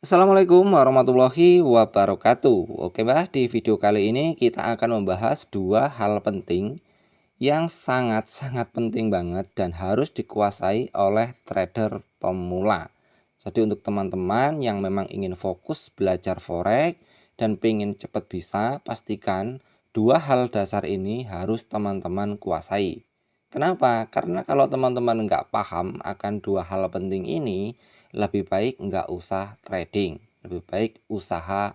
Assalamualaikum warahmatullahi wabarakatuh. Oke Mbak, di video kali ini kita akan membahas dua hal penting yang sangat-sangat penting banget dan harus dikuasai oleh trader pemula. Jadi untuk teman-teman yang memang ingin fokus belajar forex dan pengen cepat bisa, pastikan dua hal dasar ini harus teman-teman kuasai. Kenapa? Karena kalau teman-teman nggak paham akan dua hal penting ini, lebih baik nggak usah trading, lebih baik usaha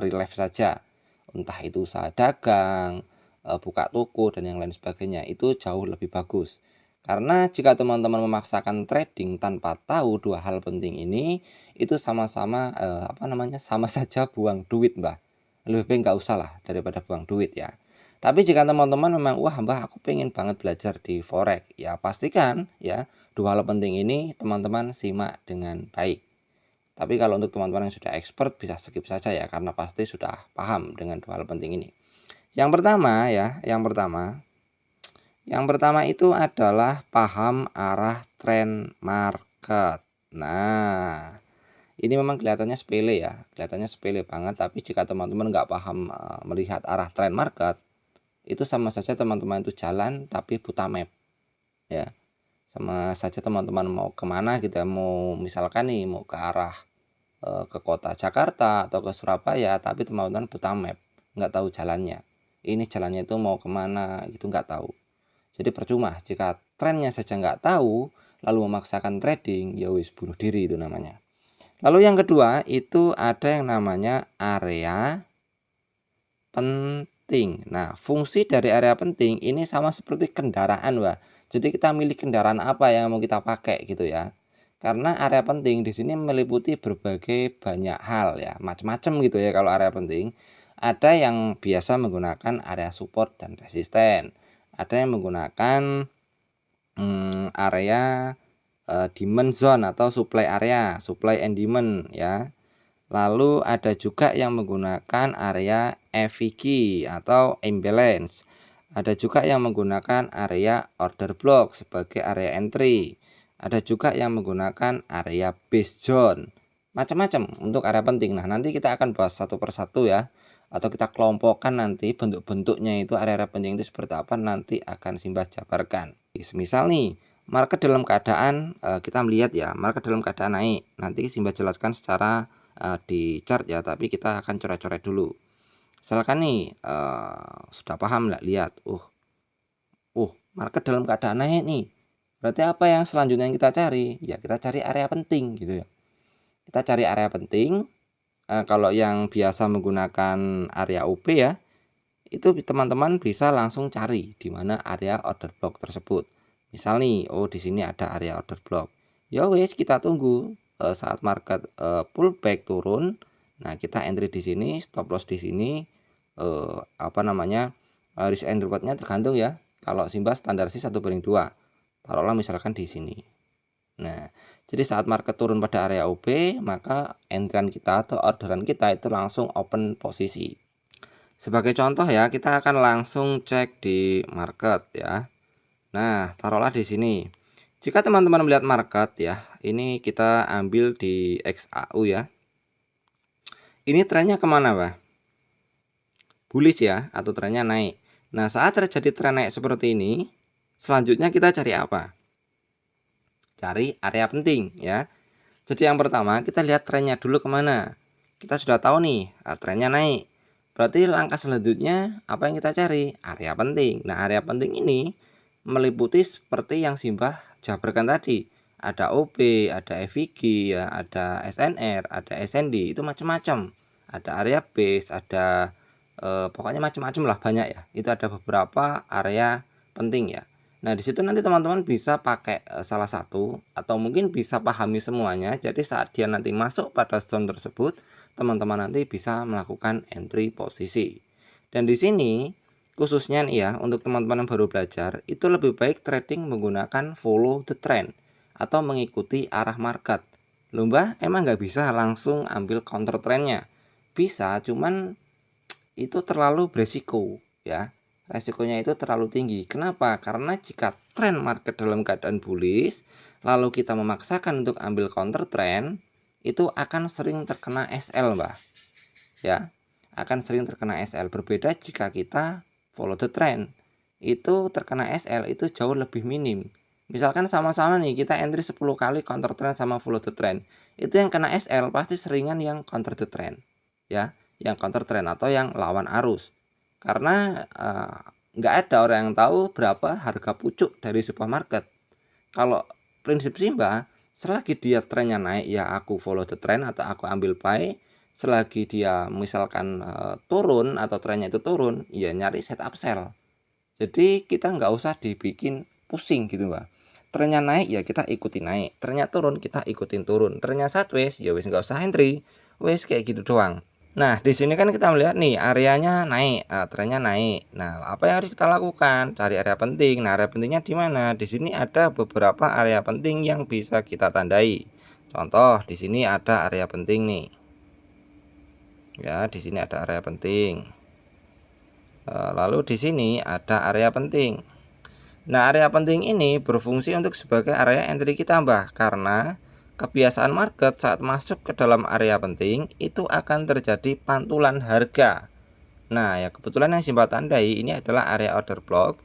relief saja. Entah itu usaha dagang, buka toko dan yang lain sebagainya, itu jauh lebih bagus. Karena jika teman-teman memaksakan trading tanpa tahu dua hal penting ini, itu sama-sama sama saja buang duit, Mbah. Lebih baik nggak usah lah daripada buang duit ya. Tapi jika teman-teman memang, wah Mbah aku pengen banget belajar di forex, ya pastikan ya dua hal penting ini teman-teman simak dengan baik. Tapi kalau untuk teman-teman yang sudah expert bisa skip saja ya, karena pasti sudah paham dengan dua hal penting ini. Yang pertama ya, yang pertama itu adalah paham arah tren market. Nah, ini memang kelihatannya sepele ya, kelihatannya sepele banget. Tapi jika teman-teman nggak paham melihat arah tren market, itu sama saja teman-teman itu jalan tapi buta map ya. Sama saja teman-teman mau kemana gitu ya, mau misalkan nih mau ke arah ke kota Jakarta atau ke Surabaya, tapi teman-teman buta map, nggak tahu jalannya. Ini jalannya itu mau kemana gitu, nggak tahu. Jadi percuma jika trennya saja nggak tahu, lalu memaksakan trading, ya wis bunuh diri itu namanya. Lalu yang kedua itu ada yang namanya area penting. Nah, fungsi dari area penting ini sama seperti kendaraan, Wah. Jadi kita milih kendaraan apa yang mau kita pakai gitu ya. Karena area penting di sini meliputi berbagai banyak hal ya, macam-macam gitu ya kalau area penting. Ada yang biasa menggunakan area support dan resisten. Ada yang menggunakan area demand zone atau supply area, supply and demand ya. Lalu ada juga yang menggunakan area FVG atau imbalance. Ada juga yang menggunakan area order block sebagai area entry. Ada juga yang menggunakan area base zone. Macam-macam untuk area penting. Nah, nanti kita akan bahas satu persatu ya. Atau kita kelompokkan nanti bentuk-bentuknya itu area-area penting itu seperti apa, nanti akan Simbah jabarkan. Misal nih, market dalam keadaan kita melihat ya, market dalam keadaan naik. Nanti Simbah jelaskan secara di chart ya, tapi kita akan coret-coret dulu. Misalkan nih sudah paham nggak, lihat market dalam keadaan naik nih, berarti apa yang selanjutnya yang kita cari ya, kita cari area penting gitu ya. Kita cari area penting. Kalau yang biasa menggunakan area OP ya, itu teman-teman bisa langsung cari di mana area order block tersebut. Misal nih, di sini ada area order block. Ya wes, kita tunggu saat market pullback turun. Nah, kita entry di sini, stop loss di sini. Risk and rewardnya tergantung ya. Kalau Simbah standar sih 1/2. Taruhlah misalkan di sini. Nah, jadi saat market turun pada area OP, maka entry kita atau orderan kita itu langsung open posisi. Sebagai contoh ya, kita akan langsung cek di market ya. Nah, taruhlah di sini. Jika teman-teman melihat market ya, ini kita ambil di XAU ya. Ini trennya kemana, Pak? Bullish ya, atau trennya naik. Nah, saat terjadi tren naik seperti ini, selanjutnya kita cari apa? Cari area penting ya. Jadi yang pertama kita lihat trennya dulu kemana. Kita sudah tahu nih, trennya naik. Berarti langkah selanjutnya apa yang kita cari? Area penting. Nah, area penting ini meliputi seperti yang Simbah jabarkan tadi. Ada OP, ada FVG, ya, ada SNR, ada SND, itu macam-macam. Ada area base, ada pokoknya macam-macam lah, banyak ya. Itu ada beberapa area penting ya. Nah, di situ nanti teman-teman bisa pakai salah satu atau mungkin bisa pahami semuanya. Jadi saat dia nanti masuk pada zone tersebut, teman-teman nanti bisa melakukan entry posisi. Dan di sini khususnya nih ya, untuk teman-teman yang baru belajar, itu lebih baik trading menggunakan follow the trend atau mengikuti arah market. Lomba emang nggak bisa langsung ambil counter trendnya. Bisa, cuman itu terlalu beresiko ya. Resikonya itu terlalu tinggi. Kenapa? Karena jika tren market dalam keadaan bullish, lalu kita memaksakan untuk ambil counter trend, itu akan sering terkena SL, Mbah. Ya, akan sering terkena SL. Berbeda jika kita follow the trend. Itu terkena SL itu jauh lebih minim. Misalkan sama-sama nih kita entry 10 kali counter trend sama follow the trend. Itu yang kena SL pasti seringan yang counter the trend. Ya, yang counter trend atau yang lawan arus. Karena nggak ada orang yang tahu berapa harga pucuk dari sebuah market. Kalau prinsip Simba, selagi dia trennya naik ya aku follow the trend atau aku ambil buy. Selagi dia misalkan turun atau trennya itu turun, ya nyari setup sell. Jadi kita nggak usah dibikin pusing gitu, Mbak. Trennya naik ya kita ikutin naik, trennya turun kita ikutin turun, trennya sideways ya wis nggak usah entry, wis kayak gitu doang. Nah, di sini kan kita melihat nih areanya naik, trennya naik. Nah, apa yang harus kita lakukan? Cari area penting. Nah, area pentingnya di mana? Di sini ada beberapa area penting yang bisa kita tandai. Contoh, di sini ada area penting nih. Ya, di sini ada area penting. Lalu di sini ada area penting. Nah, area penting ini berfungsi untuk sebagai area entry kita, Mbah, karena kebiasaan market saat masuk ke dalam area penting itu akan terjadi pantulan harga. Nah, ya kebetulan yang Simba tandai ini adalah area order block.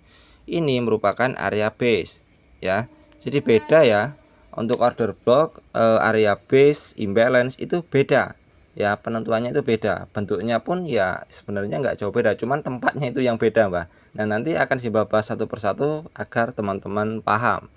Ini merupakan area base, ya. Jadi beda ya. Untuk order block, area base, imbalance itu beda. Ya, penentuannya itu beda. Bentuknya pun ya sebenarnya nggak jauh beda, cuman tempatnya itu yang beda, Mbak. Nah, nanti akan Simba bahas satu persatu agar teman-teman paham.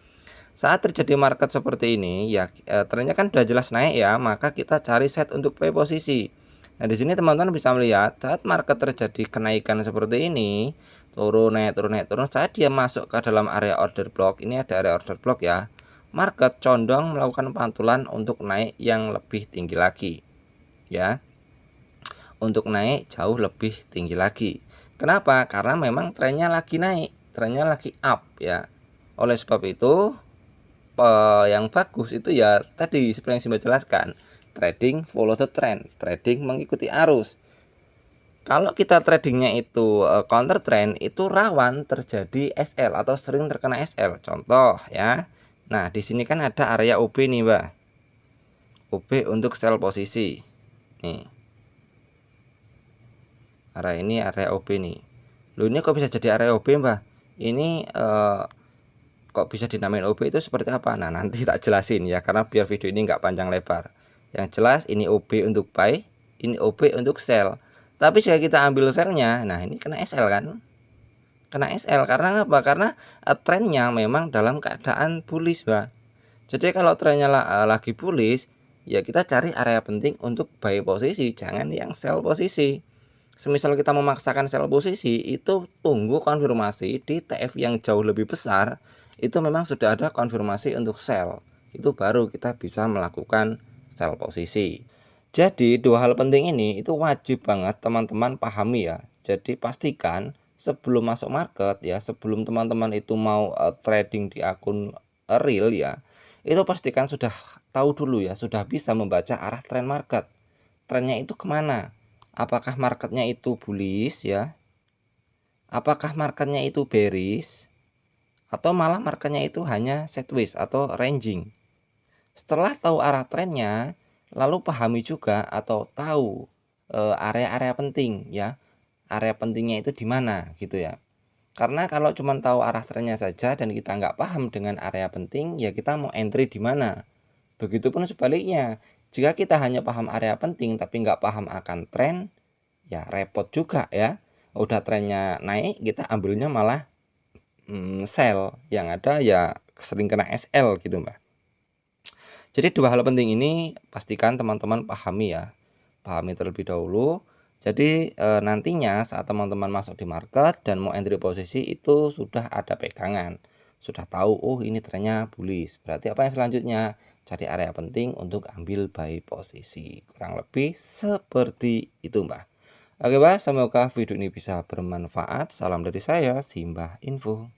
Saat terjadi market seperti ini, ya trennya kan udah jelas naik ya, maka kita cari set untuk buy posisi. Nah, di sini teman-teman bisa melihat saat market terjadi kenaikan seperti ini, turun naik turun naik turun, saat dia masuk ke dalam area order block, ini ada area order block ya. Market condong melakukan pantulan untuk naik yang lebih tinggi lagi. Ya. Untuk naik jauh lebih tinggi lagi. Kenapa? Karena memang trennya lagi naik, trennya lagi up ya. Oleh sebab itu yang bagus itu ya tadi seperti yang saya jelaskan, trading follow the trend, trading mengikuti arus. Kalau kita tradingnya itu counter trend, itu rawan terjadi SL atau sering terkena SL. Contoh ya. Nah, di sini kan ada area OB nih, Mbak. OB untuk sell posisi. Nih. Area ini area OB nih. Loh, ini kok bisa jadi area OB, Mbak? Ini kok bisa dinamain OB itu seperti apa? Nah, nanti tak jelasin ya, karena biar video ini nggak panjang lebar. Yang jelas ini OB untuk buy, ini OB untuk sell. Tapi jika kita ambil sellnya, nah ini kena SL kan? Kena SL karena apa? Karena trennya memang dalam keadaan bullish, Mbak. Jadi kalau trennya lagi bullish, ya kita cari area penting untuk buy posisi, jangan yang sell posisi. Semisal kita memaksakan sell posisi, itu tunggu konfirmasi di TF yang jauh lebih besar, itu memang sudah ada konfirmasi untuk sell. Itu baru kita bisa melakukan sell posisi. Jadi dua hal penting ini itu wajib banget teman-teman pahami ya. Jadi pastikan sebelum masuk market ya, sebelum teman-teman itu mau trading di akun real ya, itu pastikan sudah tahu dulu ya, sudah bisa membaca arah tren market. Trennya itu kemana? Apakah marketnya itu bullish ya? Apakah marketnya itu bearish? Atau malah marketnya itu hanya sideways atau ranging? Setelah tahu arah trennya, lalu pahami juga atau tahu area-area penting ya. Area pentingnya itu di mana gitu ya. Karena kalau cuma tahu arah trennya saja dan kita nggak paham dengan area penting, ya kita mau entry di mana. Begitupun sebaliknya, jika kita hanya paham area penting tapi nggak paham akan tren, ya repot juga ya. Udah trennya naik, kita ambilnya malah sell. Yang ada ya sering kena SL gitu, Mbak. Jadi dua hal penting ini pastikan teman-teman pahami ya. Pahami terlebih dahulu. Jadi nantinya saat teman-teman masuk di market dan mau entry posisi itu sudah ada pegangan. Sudah tahu, oh ini trennya bullish. Berarti apa yang selanjutnya? Cari area penting untuk ambil buy posisi. Kurang lebih seperti itu, Mbak. Oke, Mbak, semoga video ini bisa bermanfaat. Salam dari saya, Simbah Info.